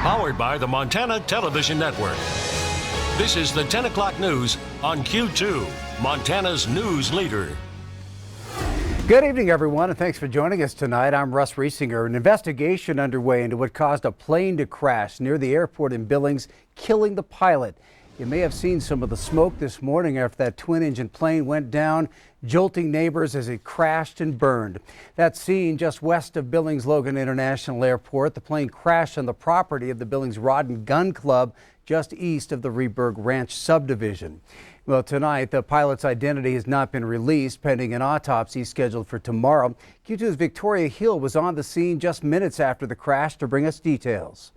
Powered by the Montana Television Network. This is the 10 o'clock news on Q2, Montana's news leader. Good evening, everyone, and thanks for joining us tonight. I'm Russ Riesinger. An investigation underway into what caused a plane to crash near the airport in Billings, killing the pilot. You may have seen some of the smoke this morning after that twin-engine plane went down, jolting neighbors as it crashed and burned. That scene just west of Billings Logan International Airport. The plane crashed on the property of the Billings Rod and Gun Club just east of the Rehberg Ranch subdivision. Well, tonight, the pilot's identity has not been released, pending an autopsy scheduled for tomorrow. Q2's Victoria Hill was on the scene just minutes after the crash to bring us details.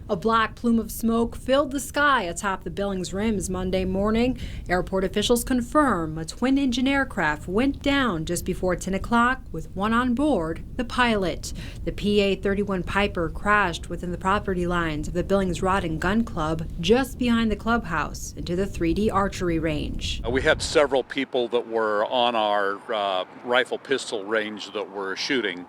A black plume of smoke filled the sky atop the Billings rims Monday morning. Airport officials confirm a twin-engine aircraft went down just before 10 o'clock with one on board, the pilot. The PA-31 Piper crashed within the property lines of the Billings Rod and Gun Club just behind the clubhouse into the 3D archery range. We had several people that were on our rifle pistol range that were shooting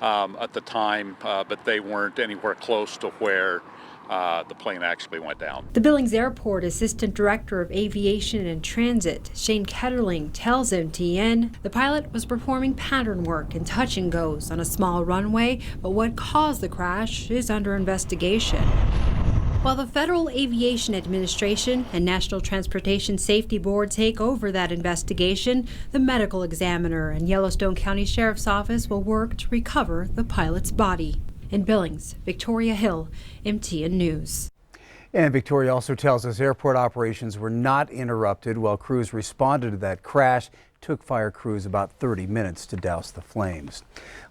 at the time, but they weren't anywhere close to where the plane actually went down. The Billings Airport Assistant Director of Aviation and Transit, Shane Ketterling, tells MTN the pilot was performing pattern work and touch and goes on a small runway, but what caused the crash is under investigation. While the Federal Aviation Administration and National Transportation Safety Board take over that investigation, the medical examiner and Yellowstone County Sheriff's Office will work to recover the pilot's body. In Billings, Victoria Hill, MTN News. And Victoria also tells us airport operations were not interrupted while crews responded to that crash. Took fire crews about 30 minutes to douse the flames.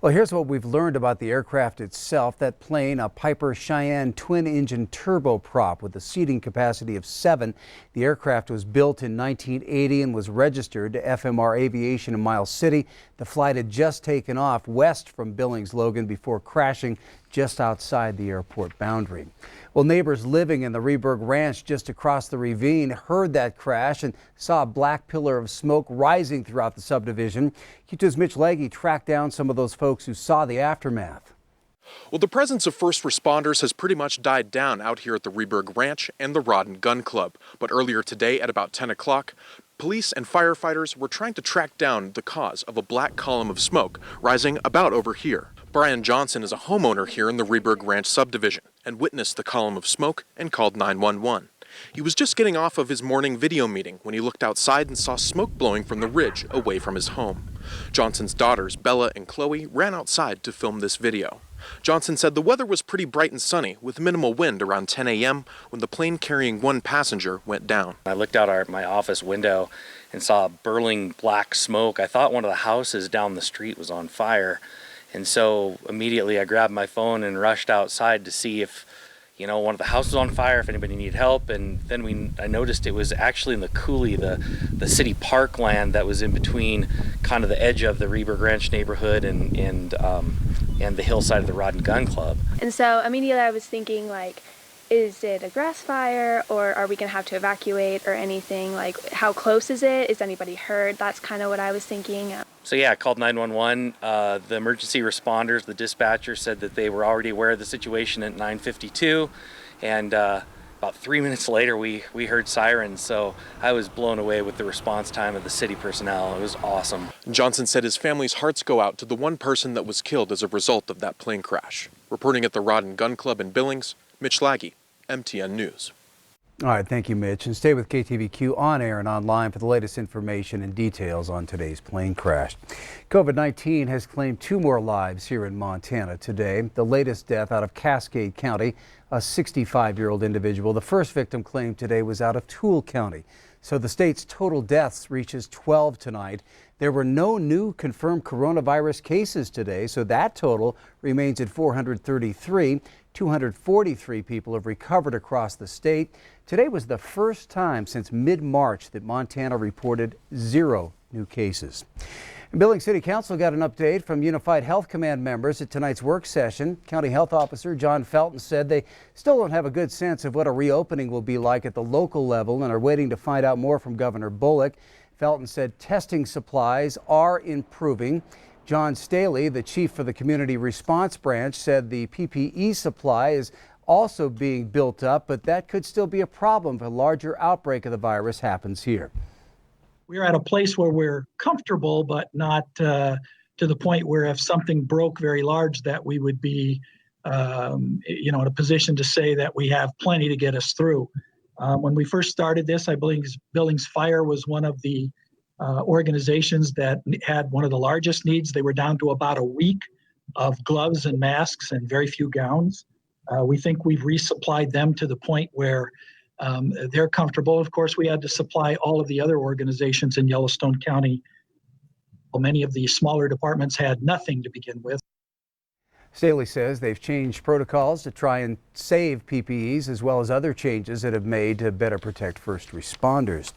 Well, here's what we've learned about the aircraft itself. That plane, a Piper Cheyenne twin-engine turboprop with a seating capacity of 7. The aircraft was built in 1980 and was registered to FMR Aviation in Miles City. The flight had just taken off west from Billings Logan before crashing just outside the airport boundary. Well, neighbors living in the Rehberg Ranch just across the ravine heard that crash and saw a black pillar of smoke rising throughout the subdivision. Q2's Mitch Legge tracked down some of those folks who saw the aftermath. Well, the presence of first responders has pretty much died down out here at the Rehberg Ranch and the Rod and Gun Club. But earlier today at about 10 o'clock, police and firefighters were trying to track down the cause of a black column of smoke rising about over here. Brian Johnson is a homeowner here in the Rehberg Ranch subdivision and witnessed the column of smoke and called 911. He was just getting off of his morning video meeting when he looked outside and saw smoke blowing from the ridge away from his home. Johnson's daughters, Bella and Chloe, ran outside to film this video. Johnson said the weather was pretty bright and sunny with minimal wind around 10 a.m. when the plane carrying one passenger went down. I looked out my office window and saw burling black smoke. I thought one of the houses down the street was on fire. And so immediately I grabbed my phone and rushed outside to see if, one of the houses was on fire, if anybody needed help. And then I noticed it was actually in the coulee, the city parkland that was in between kind of the edge of the Rehberg Ranch neighborhood and the hillside of the Rod and Gun Club. And so immediately I was thinking, is it a grass fire, or are we going to have to evacuate or anything? How close is it? Is anybody hurt? That's kind of what I was thinking. So yeah, I called 911. The emergency responders, the dispatcher, said that they were already aware of the situation at 9:52, and about 3 minutes later we heard sirens. So I was blown away with the response time of the city personnel. It was awesome. Johnson said his family's hearts go out to the one person that was killed as a result of that plane crash. Reporting at the Rod and Gun Club in Billings, Mitch Legge, MTN News. All right, thank you, Mitch. And stay with KTVQ on air and online for the latest information and details on today's plane crash. COVID-19 has claimed 2 more lives here in Montana today. The latest death out of Cascade County, a 65-year-old individual. The first victim claimed today was out of Toole County. So the state's total deaths reaches 12 tonight. There were no new confirmed coronavirus cases today, so that total remains at 433. 243 people have recovered across the state. Today was the first time since mid-March that Montana reported 0 new cases. And Billings City Council got an update from Unified Health Command members at tonight's work session. County Health Officer John Felton said they still don't have a good sense of what a reopening will be like at the local level and are waiting to find out more from Governor Bullock. Felton said testing supplies are improving. John Staley, the chief for the Community Response Branch, said the PPE supply is also being built up, but that could still be a problem if a larger outbreak of the virus happens here. We're at a place where we're comfortable, but not to the point where if something broke very large, that we would be, in a position to say that we have plenty to get us through. When we first started this, I believe Billings Fire was one of the organizations that had one of the largest needs. They were down to about a week of gloves and masks and very few gowns. We think we've resupplied them to the point where they're comfortable. Of course, we had to supply all of the other organizations in Yellowstone County. Well, many of the smaller departments had nothing to begin with. Staley says they've changed protocols to try and save PPEs, as well as other changes that have made to better protect first responders.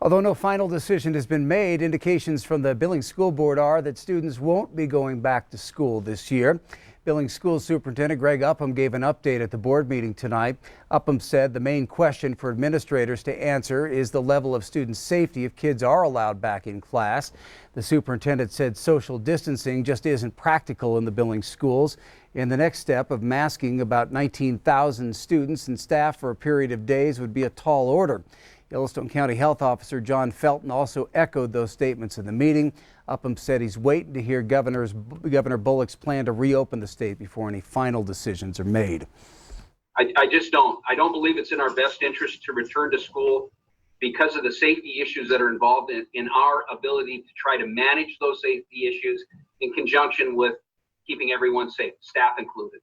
Although no final decision has been made, indications from the Billings School Board are that students won't be going back to school this year. Billings School Superintendent Greg Upham gave an update at the board meeting tonight. Upham said the main question for administrators to answer is the level of student safety if kids are allowed back in class. The superintendent said social distancing just isn't practical in the Billings schools. And the next step of masking about 19,000 students and staff for a period of days would be a tall order. Yellowstone County Health Officer John Felton also echoed those statements in the meeting. Upham said he's waiting to hear Governor Bullock's plan to reopen the state before any final decisions are made. I just don't. I don't believe it's in our best interest to return to school because of the safety issues that are involved in our ability to try to manage those safety issues in conjunction with keeping everyone safe, staff included.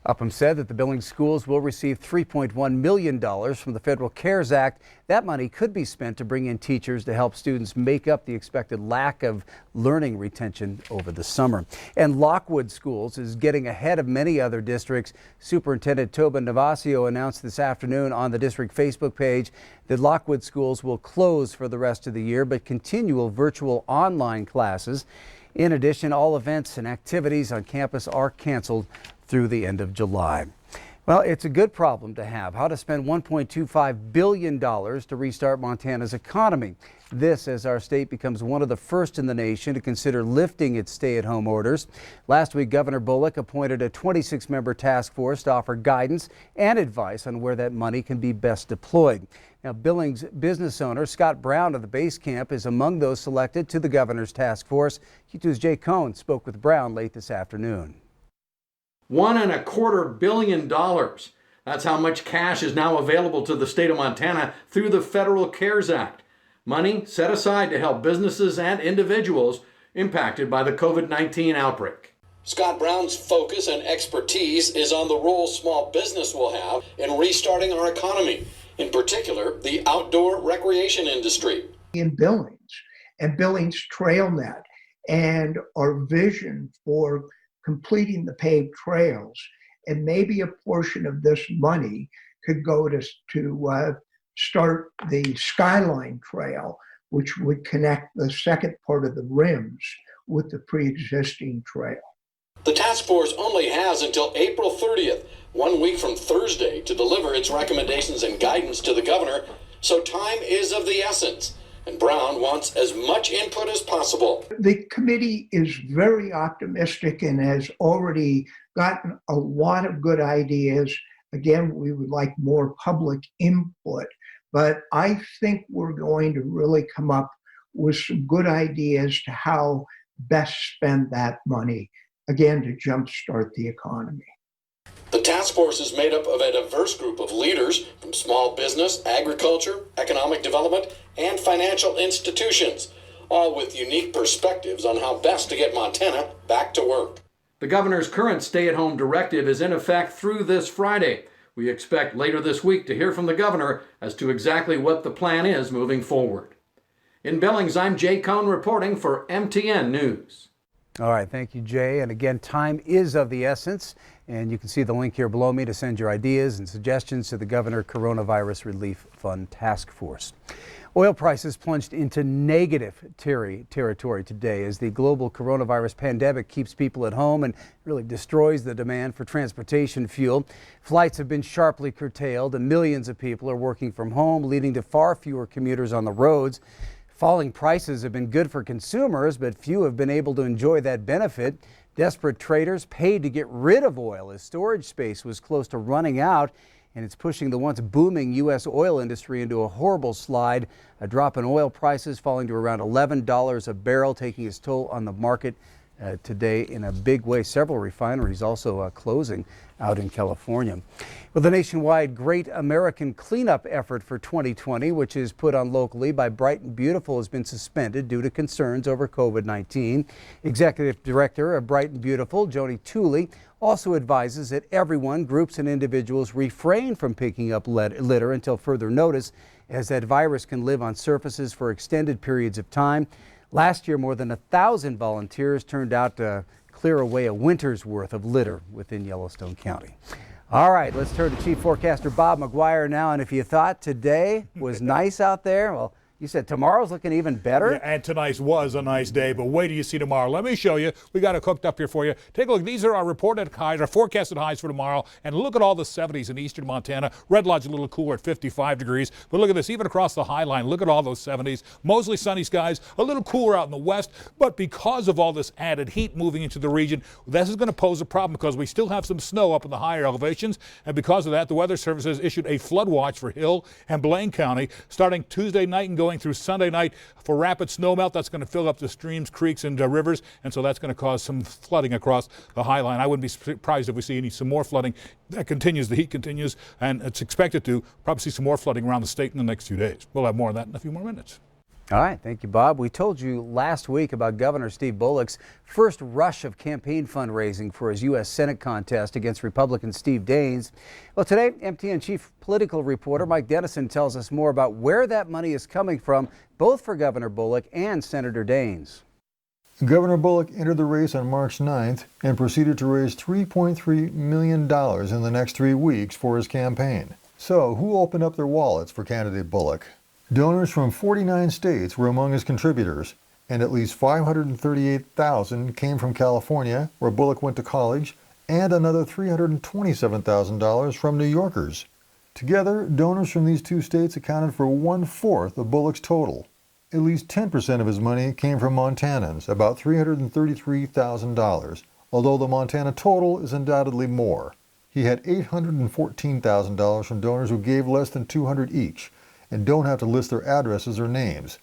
Upham said that the Billings schools will receive $3.1 million from the Federal CARES Act. That money could be spent to bring in teachers to help students make up the expected lack of learning retention over the summer. And Lockwood Schools is getting ahead of many other districts. Superintendent Toba Navasio announced this afternoon on the district Facebook page that Lockwood Schools will close for the rest of the year but continue virtual online classes. In addition, all events and activities on campus are canceled through the end of July. Well, it's a good problem to have, how to spend $1.25 billion to restart Montana's economy. This as our state becomes one of the first in the nation to consider lifting its stay-at-home orders. Last week, Governor Bullock appointed a 26-member task force to offer guidance and advice on where that money can be best deployed. Now, Billings business owner Scott Brown of the base camp is among those selected to the governor's task force. Q2's Jay Cohn spoke with Brown late this afternoon. $1.25 billion. That's how much cash is now available to the state of Montana through the Federal CARES Act. Money set aside to help businesses and individuals impacted by the COVID-19 outbreak. Scott Brown's focus and expertise is on the role small business will have in restarting our economy, in particular, the outdoor recreation industry. In Billings and Billings TrailNet and our vision for completing the paved trails, and maybe a portion of this money could go to start the Skyline Trail, which would connect the second part of the rims with the pre-existing trail. The task force only has until April 30th, 1 week from Thursday, to deliver its recommendations and guidance to the governor, so time is of the essence. And Brown wants as much input as possible. The committee is very optimistic and has already gotten a lot of good ideas. Again, we would like more public input, but I think we're going to really come up with some good ideas to how best spend that money, again, to jumpstart the economy. The task force is made up of a diverse group of leaders from small business, agriculture, economic development, and financial institutions, all with unique perspectives on how best to get Montana back to work. The governor's current stay-at-home directive is in effect through this Friday. We expect later this week to hear from the governor as to exactly what the plan is moving forward. In Billings, I'm Jay Cohn reporting for MTN News. All right, thank you, Jay. And again, time is of the essence, and you can see the link here below me to send your ideas and suggestions to the Governor Coronavirus Relief Fund Task Force. Oil prices plunged into negative territory today as the global coronavirus pandemic keeps people at home and really destroys the demand for transportation fuel. Flights have been sharply curtailed and millions of people are working from home, leading to far fewer commuters on the roads. Falling prices have been good for consumers, but few have been able to enjoy that benefit. Desperate traders paid to get rid of oil as storage space was close to running out, and it's pushing the once booming U.S. oil industry into a horrible slide. A drop in oil prices falling to around $11 a barrel, taking its toll on the market today in a big way. Several refineries also closing out in California. Well, the nationwide Great American Cleanup effort for 2020, which is put on locally by Bright and Beautiful, has been suspended due to concerns over COVID-19. Executive Director of Bright and Beautiful, Joni Tooley, also advises that everyone, groups and individuals, refrain from picking up litter until further notice, as that virus can live on surfaces for extended periods of time. Last year, more than 1,000 volunteers turned out to clear away a winter's worth of litter within Yellowstone County. All right, let's turn to Chief Forecaster Bob McGuire now. And if you thought today was nice out there, well, you said tomorrow's looking even better? Yeah, and tonight was a nice day, but wait till you see tomorrow. Let me show you. We got it cooked up here for you. Take a look. These are our reported highs, our forecasted highs for tomorrow. And look at all the 70s in eastern Montana. Red Lodge a little cooler at 55 degrees. But look at this, even across the high line, look at all those 70s. Mostly sunny skies, a little cooler out in the west. But because of all this added heat moving into the region, this is going to pose a problem because we still have some snow up in the higher elevations. And because of that, the Weather Service has issued a flood watch for Hill and Blaine County starting Tuesday night and going through Sunday night for rapid snowmelt. That's going to fill up the streams, creeks, and rivers, and so that's going to cause some flooding across the high line. I wouldn't be surprised if we see some more flooding. That continues, the heat continues, and it's expected to probably see some more flooding around the state in the next few days. We'll have more of that in a few more minutes. All right, thank you, Bob. We told you last week about Governor Steve Bullock's first rush of campaign fundraising for his U.S. Senate contest against Republican Steve Daines. Well, today, MTN chief political reporter Mike Dennison tells us more about where that money is coming from, both for Governor Bullock and Senator Daines. Governor Bullock entered the race on March 9th and proceeded to raise $3.3 million in the next 3 weeks for his campaign. So, who opened up their wallets for candidate Bullock? Donors from 49 states were among his contributors, and at least $538,000 came from California, where Bullock went to college, and another $327,000 from New Yorkers. Together, donors from these two states accounted for 1/4 of Bullock's total. At least 10% of his money came from Montanans, about $333,000, although the Montana total is undoubtedly more. He had $814,000 from donors who gave less than $200 each, and don't have to list their addresses or names.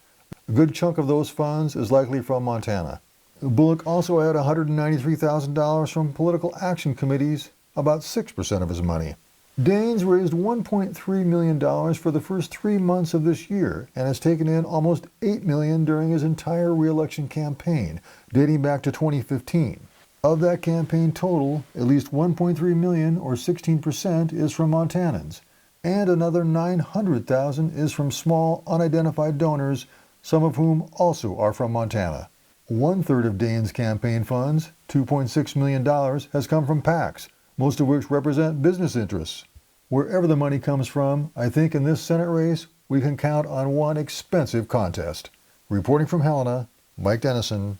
A good chunk of those funds is likely from Montana. Bullock also had $193,000 from political action committees, about 6% of his money. Daines raised $1.3 million for the first 3 months of this year and has taken in almost $8 million during his entire re-election campaign, dating back to 2015. Of that campaign total, at least $1.3 million, or 16%, is from Montanans, and another $900,000 is from small, unidentified donors, some of whom also are from Montana. 1/3 of Daines' campaign funds, $2.6 million, has come from PACs, most of which represent business interests. Wherever the money comes from, I think in this Senate race, we can count on one expensive contest. Reporting from Helena, Mike Dennison,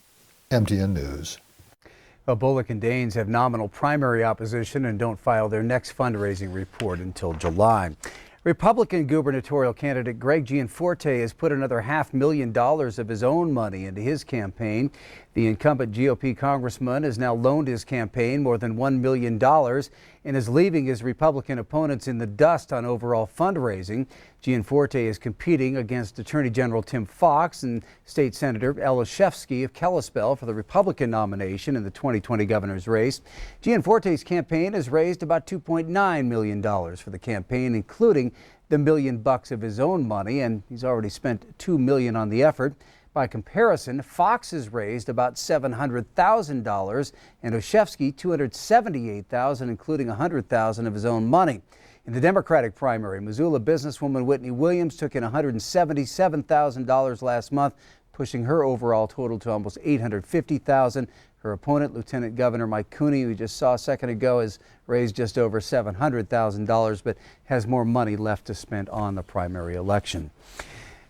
MTN News. Well, Bullock and Daines have nominal primary opposition and don't file their next fundraising report until July. Republican gubernatorial candidate Greg Gianforte has put another $500,000 of his own money into his campaign. The incumbent GOP congressman has now loaned his campaign more than $1 million and is leaving his Republican opponents in the dust on overall fundraising. Gianforte is competing against Attorney General Tim Fox and State Senator Ella Shefsky of Kalispell for the Republican nomination in the 2020 governor's race. Gianforte's campaign has raised about $2.9 million for the campaign, including the $1 million of his own money, and he's already spent $2 million on the effort. By comparison, Fox has raised about $700,000 and Oshefsky $278,000, including $100,000 of his own money. In the Democratic primary, Missoula businesswoman Whitney Williams took in $177,000 last month, pushing her overall total to almost $850,000. Her opponent, Lieutenant Governor Mike Cooney, who we just saw a second ago, has raised just over $700,000, but has more money left to spend on the primary election.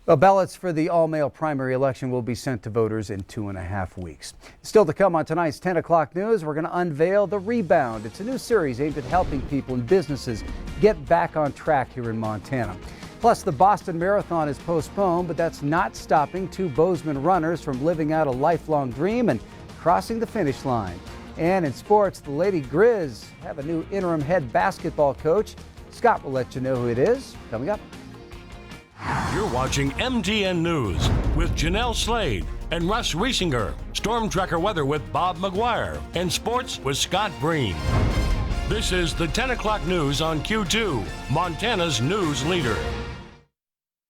Well, ballots for the all-male primary election will be sent to voters in 2.5 weeks. Still to come on tonight's 10 o'clock news, we're going to unveil The Rebound. It's a new series aimed at helping people and businesses get back on track here in Montana. Plus, the Boston Marathon is postponed, but that's not stopping two Bozeman runners from living out a lifelong dream and crossing the finish line. And in sports, the Lady Grizz have a new interim head basketball coach. Scott will let you know who it is coming up. You're watching MTN News with Janelle Slade and Russ Riesinger. Storm Tracker weather with Bob McGuire. And sports with Scott Breen. This is the 10 o'clock news on Q2, Montana's news leader.